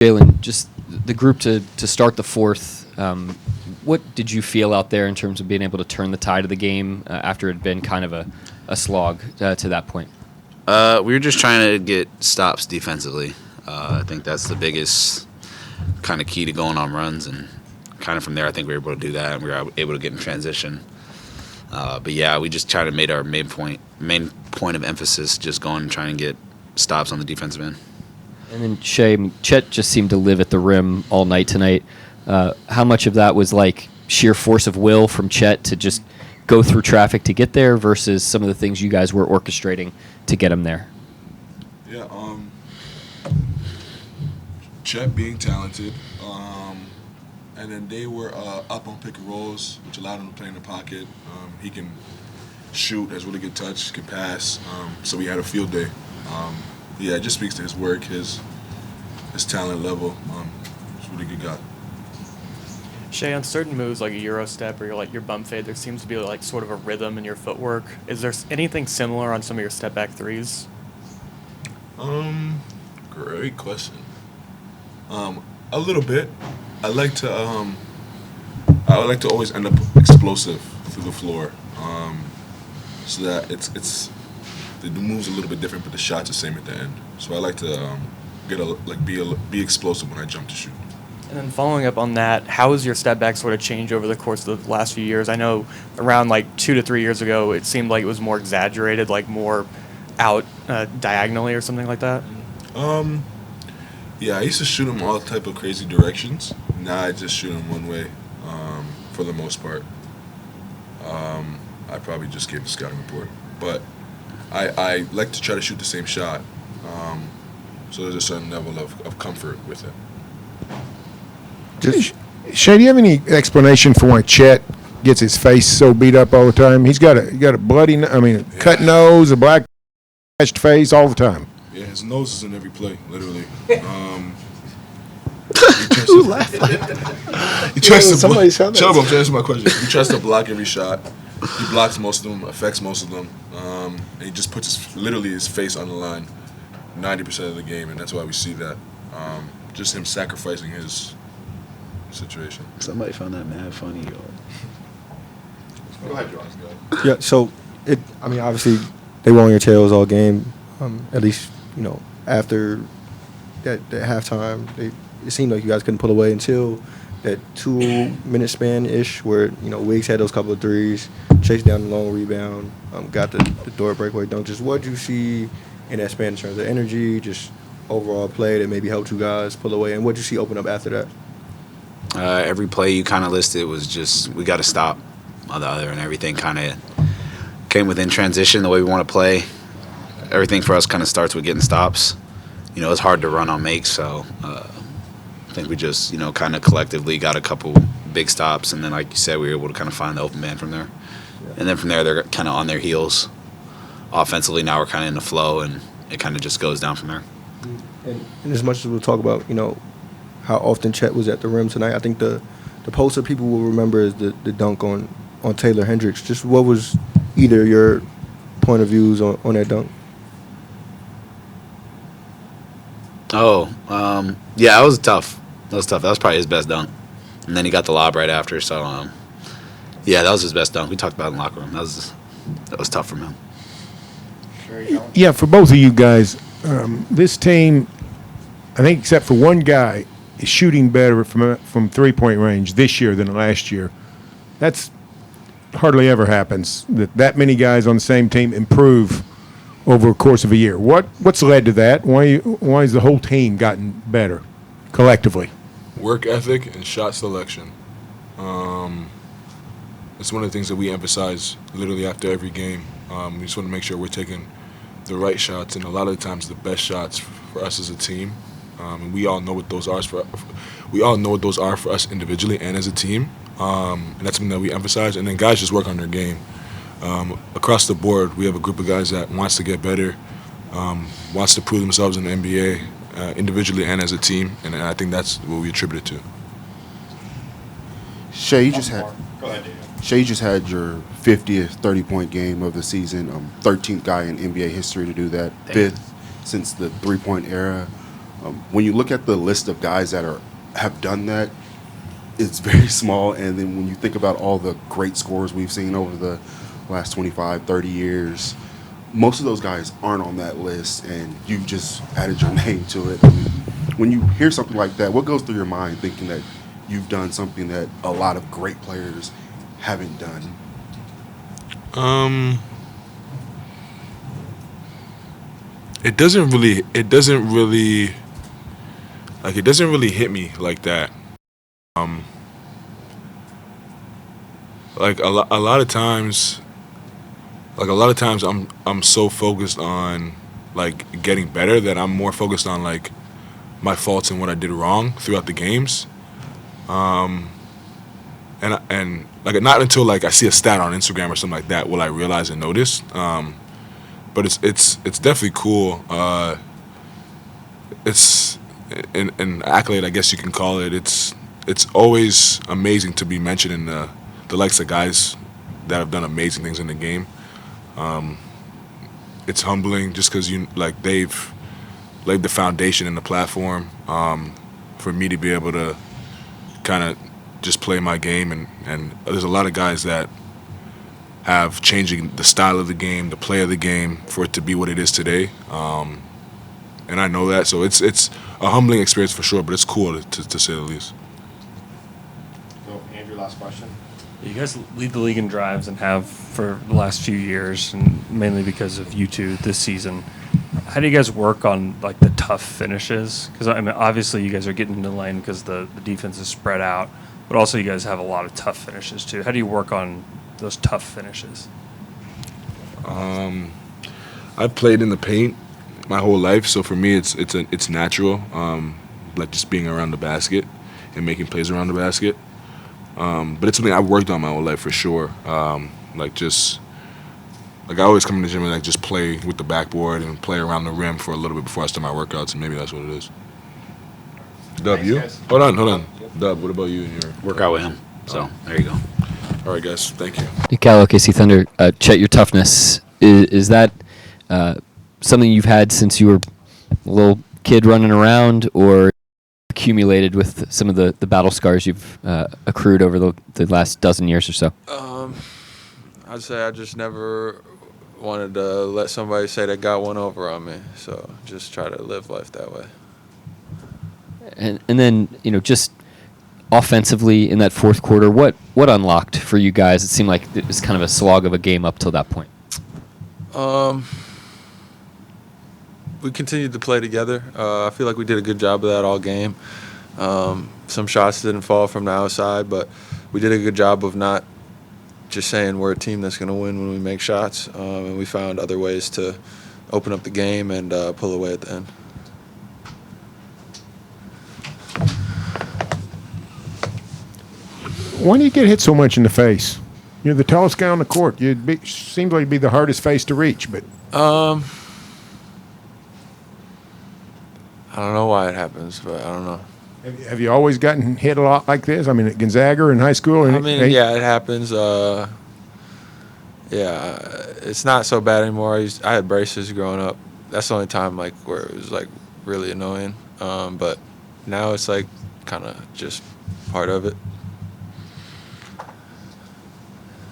Jalen, just the group to start the fourth, what did you feel out there in terms of being able to turn the tide of the game after it had been kind of a slog to that point? We were just trying to get stops defensively. I think that's the biggest kind of key to going on runs, and kind of from there I think we were able to do that, and we were able to get in transition. But yeah, we just tried to make our main point of emphasis just going and trying to get stops on the defensive end. And then Shai, Chet just seemed to live at the rim all night tonight. How much of that was like sheer force of will from Chet to just go through traffic to get there versus some of the things you guys were orchestrating to get him there? Yeah, Chet being talented, and then they were up on pick and rolls, which allowed him to play in the pocket. He can shoot, has really good touch, can pass, so we had a field day. Yeah, it just speaks to his work, his talent level. He's a really good guy. Shai, on certain moves like a Euro step or your bump fade, there seems to be like sort of a rhythm in your footwork. Is there anything similar on some of your step back threes? Great question. A little bit. I like to always end up explosive through the floor, so that it's the move's a little bit different, but the shot's the same at the end. So I like to be explosive when I jump to shoot. And then following up on that, how has your step back sort of changed over the course of the last few years? I know around like 2 to 3 years ago, it seemed like it was more exaggerated, like more out diagonally or something like that. Yeah, I used to shoot him all type of crazy directions. Now I just shoot him one way, for the most part. I probably just gave the scouting report, but I like to try to shoot the same shot, so there's a certain level of comfort with it. Shai, do you have any explanation for why Chet gets his face so beat up all the time? He's got a bloody, cut nose, a black face all the time. Yeah, his nose is in every play, literally. Who's laughing? He tries to somebody sound that. Shut up, I'm answering my question. He tries to block every shot. He blocks most of them, affects most of them, and he just puts literally his face on the line 90% of the game, and that's why we see that. Just him sacrificing his situation. Somebody found that mad funny, yo. Go ahead, Josh. Go ahead. Yeah, so obviously they were on your tails all game. At least after that halftime, it seemed like you guys couldn't pull away until that 2-minute span ish, where Wiggs had those couple of threes, chased down the long rebound, got the door breakaway dunk. Just what did you see in that span in terms of energy, just overall play that maybe helped you guys pull away, and what did you see open up after that? Every play you kind of listed was just we got to stop on the other, and everything kind of came within transition the way we want to play. Everything for us kind of starts with getting stops. It's hard to run on makes, so I think we just, kind of collectively got a couple big stops, and then, like you said, we were able to kind of find the open man from there. Yeah. And then from there, they're kind of on their heels. Offensively, now we're kind of in the flow, and it kind of just goes down from there. And as much as we'll talk about, how often Chet was at the rim tonight, I think the poster people will remember is the dunk on Taylor Hendricks. Just what was either your point of views on that dunk? Yeah, that was tough. That was probably his best dunk. And then he got the lob right after, so, yeah, that was his best dunk. We talked about it in the locker room. That was tough from him. Yeah, for both of you guys, this team, I think except for one guy, is shooting better from three-point range this year than last year. That's hardly ever happens, that many guys on the same team improve over a course of a year. What's led to that? Why has the whole team gotten better collectively? Work ethic and shot selection. It's one of the things that we emphasize literally after every game. We just want to make sure we're taking the right shots, and a lot of the times the best shots for us as a team. And we all know what those are for us individually and as a team. And that's something that we emphasize. And then guys just work on their game. Across the board, we have a group of guys that wants to get better, wants to prove themselves in the NBA, individually and as a team, and I think that's what we attribute it to. Shai, you just had your 50th 30-point game of the season, 13th guy in NBA history to do that, 5th since the three-point era. When you look at the list of guys that have done that, it's very small. And then when you think about all the great scorers we've seen over the last 25, 30 years, most of those guys aren't on that list, and you just added your name to it. And when you hear something like that, what goes through your mind thinking that you've done something that a lot of great players haven't done? It doesn't really hit me like that. Like a lot of times I'm so focused on like getting better that I'm more focused on like my faults and what I did wrong throughout the games. And like not until like I see a stat on Instagram or something like that will I realize and notice. But it's definitely cool. It's an accolade, I guess you can call it. It's always amazing to be mentioned in the likes of guys that have done amazing things in the game. It's humbling just because they've laid the foundation and the platform for me to be able to kind of just play my game, and there's a lot of guys that have changing the style of the game, the play of the game for it to be what it is today. And I know that, so it's a humbling experience for sure, but it's cool to say the least. So, Andrew, last question. You guys lead the league in drives and have for the last few years, and mainly because of you two this season. How do you guys work on like the tough finishes? Because I mean, obviously you guys are getting into the lane because the defense is spread out, but also you guys have a lot of tough finishes too. How do you work on those tough finishes? I've played in the paint my whole life, so for me it's natural. Like just being around the basket and making plays around the basket. But it's something I've worked on my whole life for sure. Like I always come in the gym and like just play with the backboard and play around the rim for a little bit before I start my workouts, and maybe that's what it is. Dub, Thanks, you? guys. Hold on. Dub, what about you and your Work out with him. So there you go. All right, guys. Thank you. Cal, OKC Thunder, Chet, your toughness, is that something you've had since you were a little kid running around, or accumulated with some of the battle scars you've accrued over the last dozen years or so? I'd say I just never wanted to let somebody say they got one over on me, so just try to live life that way. And then, just offensively in that fourth quarter, what unlocked for you guys? It seemed like it was kind of a slog of a game up till that point. We continued to play together. I feel like we did a good job of that all game. Some shots didn't fall from the outside, but we did a good job of not just saying we're a team that's going to win when we make shots. And we found other ways to open up the game and pull away at the end. Why do you get hit so much in the face? You're the tallest guy on the court. Seems like you'd be the hardest face to reach, but I don't know why it happens, but I don't know. have you always gotten hit a lot like this? I mean, at Gonzaga in high school? Yeah, it happens. It's not so bad anymore. I had braces growing up. That's the only time like where it was like really annoying. But now it's like kind of just part of it.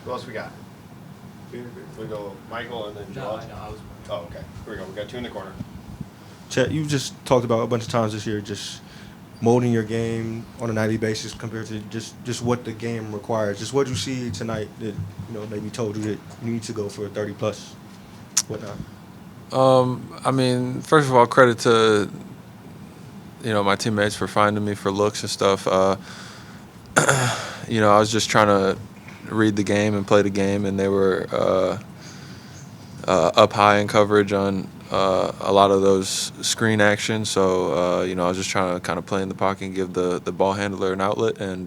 Who else we got? We go Michael and then Joel. Oh, okay. Here we go. We got two in the corner. Chet, you just talked about a bunch of times this year just molding your game on a nightly basis compared to just what the game requires. Just what you see tonight that maybe told you that you need to go for a 30-plus, whatnot. I mean, first of all, credit to my teammates for finding me for looks and stuff. I was just trying to read the game and play the game, and they were up high in coverage on a lot of those screen actions. So, I was just trying to kind of play in the pocket and give the ball handler an outlet and,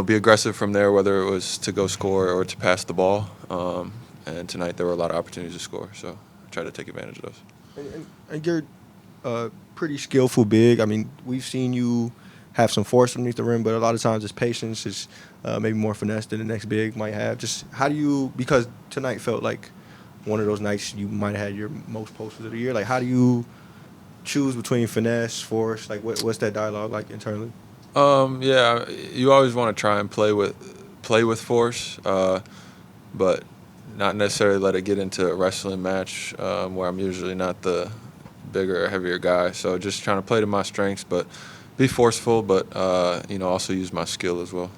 be aggressive from there, whether it was to go score or to pass the ball. And tonight there were a lot of opportunities to score, so I tried to take advantage of those. And you're pretty skillful big. I mean, we've seen you have some force underneath the rim, but a lot of times it's patience. It's maybe more finesse than the next big might have. Just how do you, because tonight felt like one of those nights you might have had your most posters of the year. Like, how do you choose between finesse, force? Like, what's that dialogue like internally? Yeah, you always want to try and play with force, but not necessarily let it get into a wrestling match where I'm usually not the bigger, heavier guy. So just trying to play to my strengths, but be forceful, but also use my skill as well.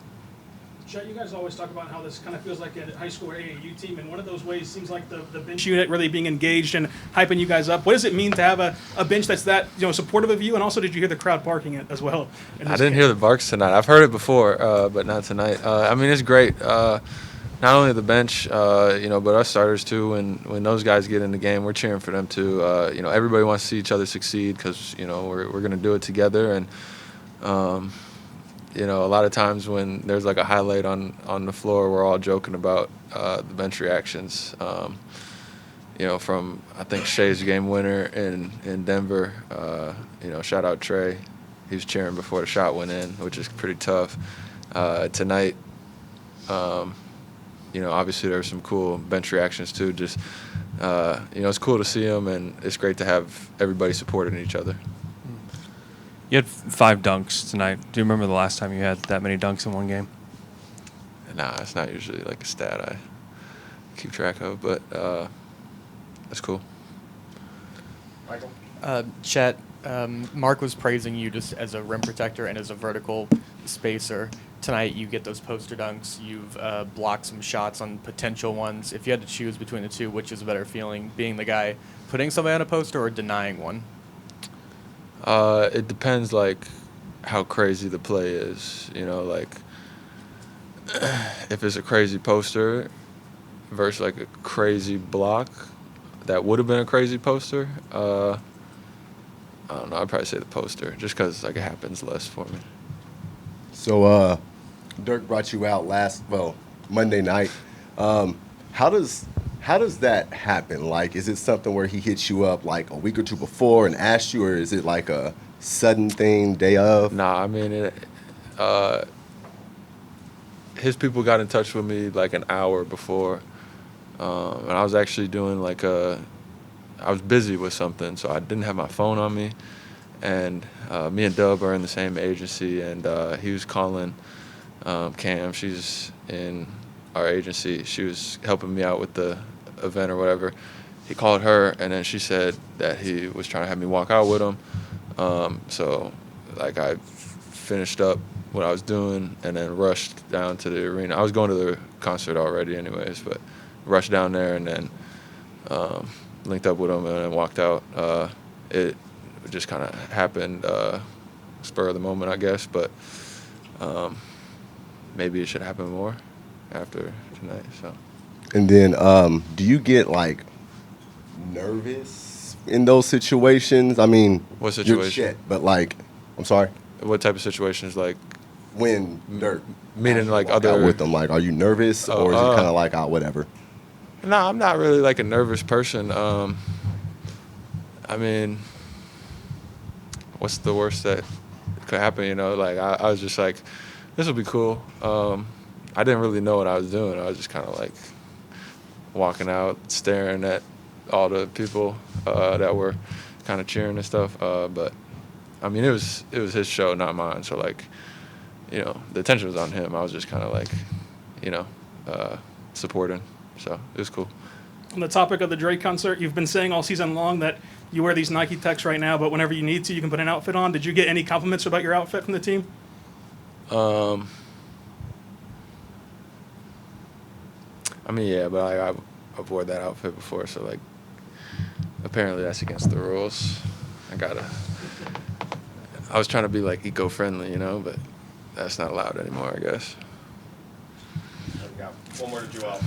Chet, you guys always talk about how this kind of feels like a high school or AAU team, and one of those ways seems like the bench unit really being engaged and hyping you guys up. What does it mean to have a bench that's that supportive of you? And also, did you hear the crowd barking it as well? I didn't hear the barks tonight. I've heard it before, but not tonight. It's great. Not only the bench, but us starters too. When those guys get in the game, we're cheering for them too. Everybody wants to see each other succeed because we're going to do it together. And a lot of times when there's like a highlight on the floor, we're all joking about the bench reactions. From I think Shai's game winner in Denver. Shout out Trey. He was cheering before the shot went in, which is pretty tough. Tonight. Obviously there were some cool bench reactions too. Just, it's cool to see them, and it's great to have everybody supporting each other. You had 5 dunks tonight. Do you remember the last time you had that many dunks in one game? Nah, it's not usually like a stat I keep track of, but that's cool. Michael? Chet, Mark was praising you just as a rim protector and as a vertical spacer. Tonight you get those poster dunks. You've blocked some shots on potential ones. If you had to choose between the two, which is a better feeling, being the guy putting somebody on a poster or denying one? It depends, like, how crazy the play is. If it's a crazy poster versus, like, a crazy block that would have been a crazy poster, I don't know. I'd probably say the poster just because, like, it happens less for me. So, Dirk brought you out Monday night. How does that happen? Like, is it something where he hits you up like a week or two before and asks you, or is it like a sudden thing, day of? Nah, his people got in touch with me like an hour before, and I was actually doing I was busy with something, so I didn't have my phone on me. And me and Dub are in the same agency, and he was calling Cam. She's in our agency. She was helping me out with the event or whatever. He called her, and then she said that he was trying to have me walk out with him. So I finished up what I was doing and then rushed down to the arena. I was going to the concert already anyways, but rushed down there and then linked up with him and then walked out. It just kind of happened, spur of the moment, I guess, but maybe it should happen more after tonight. So. And then, do you get like nervous in those situations? I mean, what situation? You're Chet, but I'm sorry. What type of situations? Like when Dirk meaning like other other with them? Like, are you nervous or is it kind of like whatever? No, I'm not really like a nervous person. What's the worst that could happen? I was just like, this will be cool. I didn't really know what I was doing. I was just kind of like walking out, staring at all the people that were kind of cheering and stuff. But it was his show, not mine. So the attention was on him. I was just kind of supporting. So it was cool. On the topic of the Drake concert, you've been saying all season long that you wear these Nike Techs right now, but whenever you need to, you can put an outfit on. Did you get any compliments about your outfit from the team? Yeah, but I've wore that outfit before, so apparently that's against the rules. I was trying to be eco-friendly, but that's not allowed anymore, I guess. We got one more to Joel.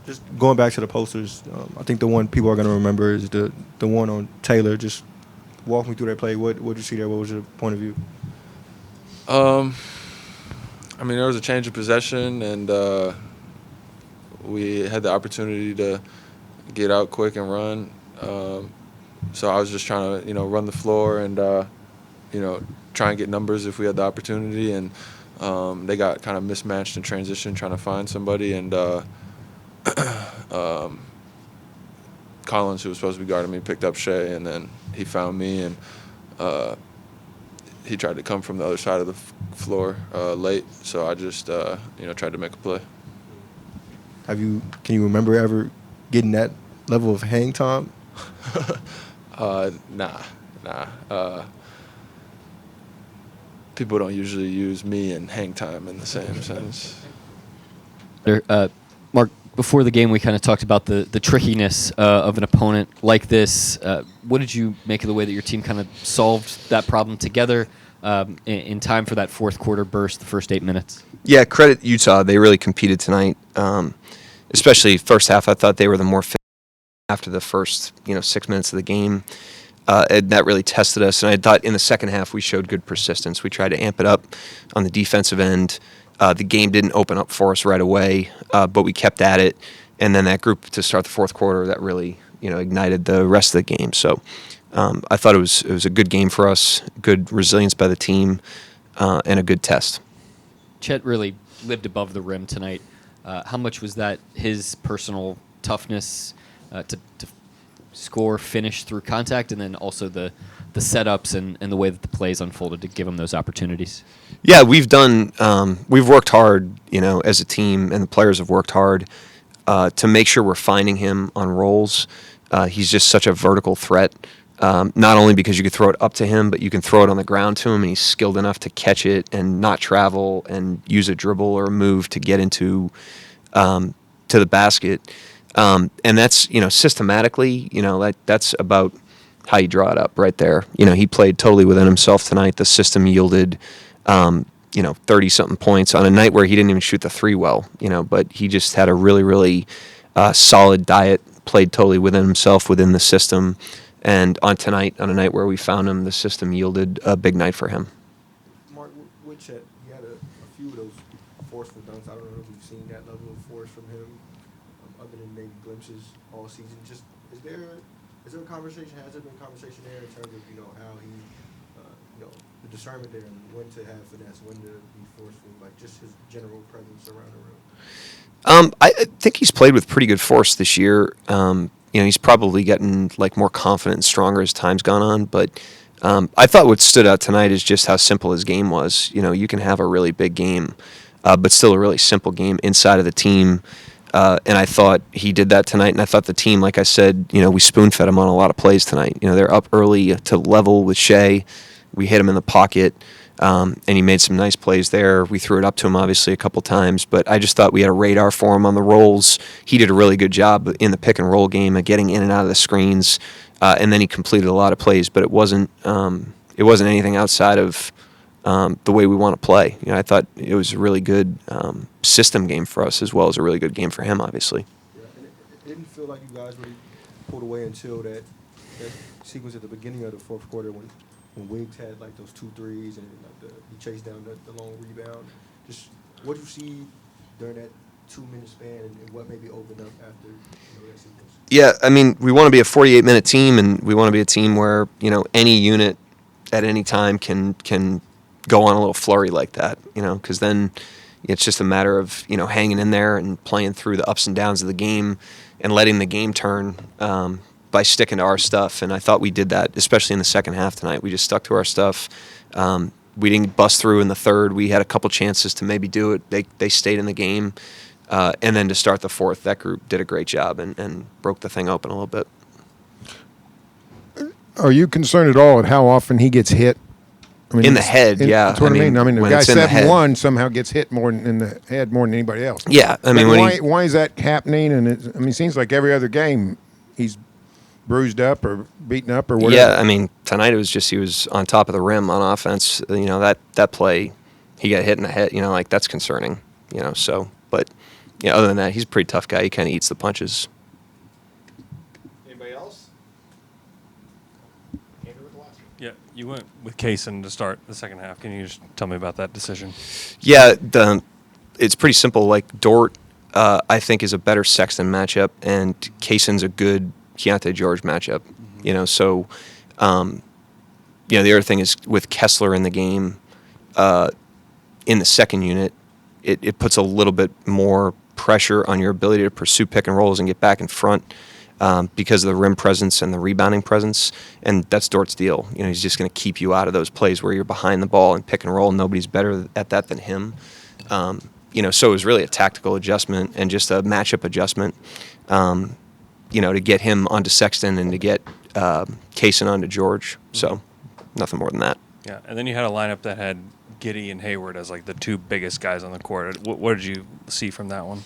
Just going back to the posters, I think the one people are going to remember is the one on Taylor. Just walk me through that play. What did you see there? What was your point of view? There was a change of possession, and we had the opportunity to get out quick and run. So I was just trying to, run the floor and, try and get numbers if we had the opportunity. And they got kind of mismatched in transition, trying to find somebody. And Collins, who was supposed to be guarding me, picked up Shai, and then he found me, and he tried to come from the other side of the floor late. So I just tried to make a play. Can you remember ever getting that level of hang time? Nah. People don't usually use me and hang time in the same sense. Mark, before the game, we kind of talked about the trickiness of an opponent like this. What did you make of the way that your team kind of solved that problem together in time for that fourth quarter burst, the first 8 minutes? Yeah, credit Utah. They really competed tonight, especially first half. I thought they were the more fit after the first 6 minutes of the game. And that really tested us. And I thought in the second half we showed good persistence. We tried to amp it up on the defensive end. The game didn't open up for us right away, but we kept at it. And then that group to start the fourth quarter, that really ignited the rest of the game. So I thought it was a good game for us, good resilience by the team, and a good test. Chet really lived above the rim tonight. How much was that his personal toughness to score, finish through contact, and then also the setups and the way that the plays unfolded to give him those opportunities? Yeah, we've worked hard, as a team, and the players have worked hard to make sure we're finding him on rolls. He's just such a vertical threat, not only because you can throw it up to him, but you can throw it on the ground to him, and he's skilled enough to catch it and not travel and use a dribble or a move to get into to the basket. And that's, systematically, that's about how you draw it up right there. He played totally within himself tonight. The system yielded, 30-something points on a night where he didn't even shoot the three well, but he just had a really, really solid diet, played totally within himself, within the system. And on tonight, on a night where we found him, the system yielded a big night for him. Mark, with Chet, he had a few of those forceful dunks. I don't know if we've seen that level of force from him, other than maybe glimpses all season. Just is there a conversation? Has there been a conversation there in terms of how he, the discernment there and when to have finesse, when to be forceful, like just his general presence around the room? I think he's played with pretty good force this year. He's probably getting more confident and stronger as time's gone on. But I thought what stood out tonight is just how simple his game was. You can have a really big game, but still a really simple game inside of the team. And I thought he did that tonight. And I thought the team, like I said, we spoon-fed him on a lot of plays tonight. They're up early to level with Shai. We hit him in the pocket. And he made some nice plays there. We threw it up to him, obviously, a couple times. But I just thought we had a radar for him on the rolls. He did a really good job in the pick-and-roll game of getting in and out of the screens. And then he completed a lot of plays. But it wasn't anything outside of the way we want to play. I thought it was a really good system game for us, as well as a really good game for him, obviously. Yeah, and it didn't feel like you guys really pulled away until that sequence at the beginning of the fourth quarter when Wiggs had those 2 threes and he chased down the long rebound. Just what you see during that 2-minute span and what maybe opened up after that sequence. Yeah, we want to be a 48-minute team, and we want to be a team where any unit at any time can go on a little flurry like that. Because then it's just a matter of hanging in there and playing through the ups and downs of the game and letting the game turn. By sticking to our stuff, and I thought we did that, especially in the second half tonight. We just stuck to our stuff. We didn't bust through in the third. We had a couple chances to maybe do it. They stayed in the game. And then to start the fourth, that group did a great job and broke the thing open a little bit. Are you concerned at all at how often he gets hit? In the head, yeah. That's what I mean. The guy 7'1" somehow gets hit more in the head more than anybody else. Yeah, why is that happening? And it seems like every other game he's bruised up or beaten up or whatever. Yeah, tonight it was just he was on top of the rim on offense. That play, he got hit in the head. That's concerning. But other than that, he's a pretty tough guy. He kind of eats the punches. Anybody else? Yeah, you went with Kaysen to start the second half. Can you just tell me about that decision? Yeah, it's pretty simple. Dort, I think, is a better Sexton matchup, and Kaysen's a good Keontae George matchup. So the other thing is with Kessler in the game, in the second unit, it puts a little bit more pressure on your ability to pursue pick and rolls and get back in front. because of the rim presence and the rebounding presence, and that's Dort's deal. You know, he's just going to keep you out of those plays where you're behind the ball and pick and roll. Nobody's better at that than him. You know, so it was really a tactical adjustment and just a matchup adjustment. You know, to get him onto Sexton and to get Kaysen onto George. So nothing more than that. Yeah, and then you had a lineup that had Giddey and Hayward as like the two biggest guys on the court. What did you see from that one?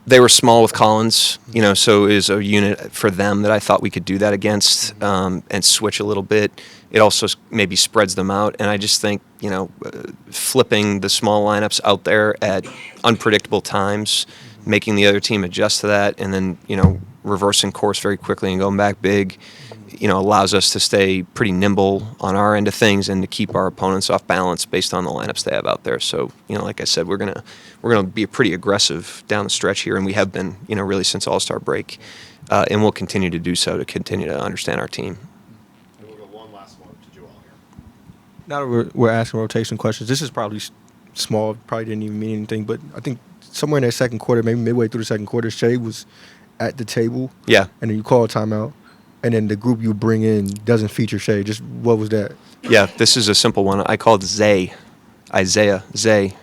They were small with Collins, you know, so it was a unit for them that I thought we could do that against and switch a little bit. It also maybe spreads them out, and I just think, you know, flipping the small lineups out there at unpredictable times, making the other team adjust to that, and then, you know, reversing course very quickly and going back big, you know, allows us to stay pretty nimble on our end of things and to keep our opponents off balance based on the lineups they have out there. So, you know, like I said, we're gonna be pretty aggressive down the stretch here, and we have been, you know, really since All-Star break, and we'll continue to do so to continue to understand our team. And we'll go one last one to Joel here. Now that we're asking rotation questions, this is probably small, probably didn't even mean anything, but I think somewhere in that second quarter, maybe midway through the second quarter, Shai was at the table. Yeah. And then you call a timeout, and then the group you bring in doesn't feature Shai. Just what was that? Yeah, this is a simple one. I called Isaiah, Zay.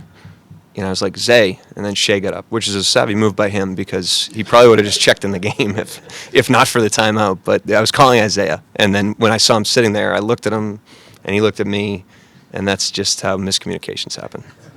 You know, I was like, Zay, and then Shai got up, which is a savvy move by him because he probably would have just checked in the game if not for the timeout. But I was calling Isaiah, and then when I saw him sitting there, I looked at him, and he looked at me, and that's just how miscommunications happen.